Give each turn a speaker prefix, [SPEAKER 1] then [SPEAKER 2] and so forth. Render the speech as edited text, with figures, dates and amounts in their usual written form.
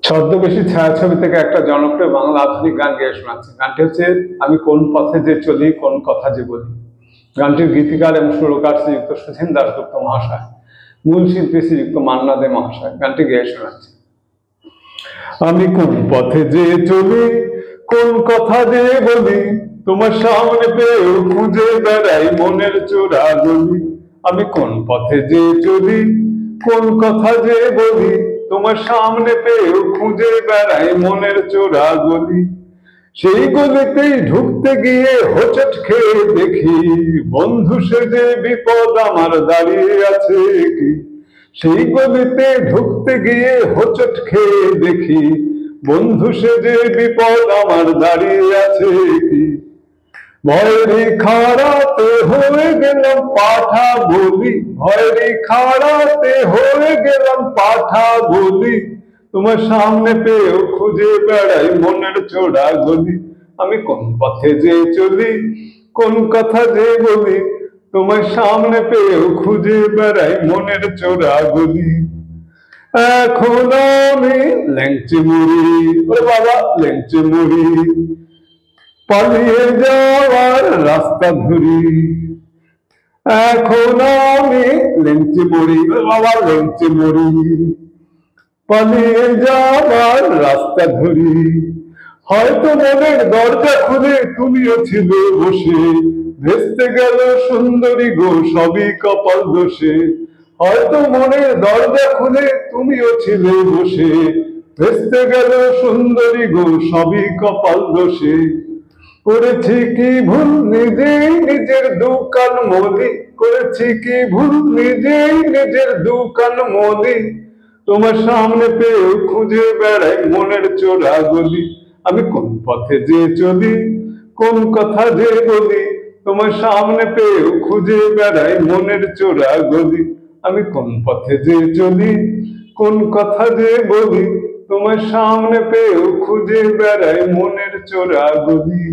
[SPEAKER 1] ছদ্মবেশী ছায়াছবি থেকে একটা জনপ্রিয় বাংলা আধুনিক গান গেয়ে শোনাচ্ছে। গানটি হচ্ছে আমি কোন পথে যে চলি কোন কথা যে বলি। গানটির গীতিকার এবং সুরকার শ্রীযুক্ত সুধীন দাশগুপ্ত মহাশয়, মূল শিল্পী শ্রীযুক্ত মান্না দে মহাশয়। গানটি গেয়ে শোনাচ্ছে। আমি কোন পথে যে চলি কোন কথা যে বলি, তোমার সামনে পেয়েও খুঁজে বেড়াই মনের চোরা গলি। আমি কোন পথে যে চলি কোন কথা যে বলি, তোমার সামনে পেয়েও খুঁজে বেড়াই মনের চোরা গলি। সেই গলিতেই ঢুকতে গিয়ে হোঁচট খেয়ে দেখি, বন্ধু সেজে বিপদ আমার দাঁড়িয়ে আছে কি। সেই গলিতে ঢুকতে গিয়ে হোঁচট খেয়ে দেখি, বন্ধু সেজে বিপদ আমার দাঁড়িয়ে আছে কি। ভয়েরই খাড়াতে হয়ে গেলাম পাঠা বলি, ভয়েরই খাড়াতে হয়ে গেলাম পাঠা বলি। তোমার সামনে পেয়েও খুঁজে বেড়াই মনের চোরা গলি। আমি কোন পথে যে চলি কোন কথা যে বলি, তোমার সামনে পেয়েও খুঁজে বেড়াই মনের চোরা গলি। এখন আমি ল্যাংচে মুড়ি, ওরে বাবা ল্যাংচে মুড়ি, পালিয়ে যাওয়ার রাস্তা ধরি। এখন আমি লেংচে মরি, বাবা লেংচে মরি, পালিয়ে যাওয়ার রাস্তা ধরি। হয়তো মনের দরজা খুলে তুমিও ছিলে বসে, ভেস্তে গেল সুন্দরী গো সবই কপাল দোষে। হয়তো মনের দরজা খুলে তুমিও ছিলে বসে, ভেস্তে গেল সুন্দরী গো সবই কপাল দোষে। করেছি কি ভুল নিজেই নিজের দুকান মলি, করেছি কি ভুল নিজেই নিজের দুকান মলি। তোমার সামনে পেয়েও খুঁজে বেড়াই মনের চোরা গলি। আমি কোন পথে যে চলি কোন কথা যে বলি, তোমার সামনে পেয়েও খুঁজে বেড়াই মনের চোরা গলি। আমি কোন পথে যে চলি কোন কথা যে বলি, তোমার সামনে পেয়েও খুঁজে বেড়াই মনের চোরা গলি।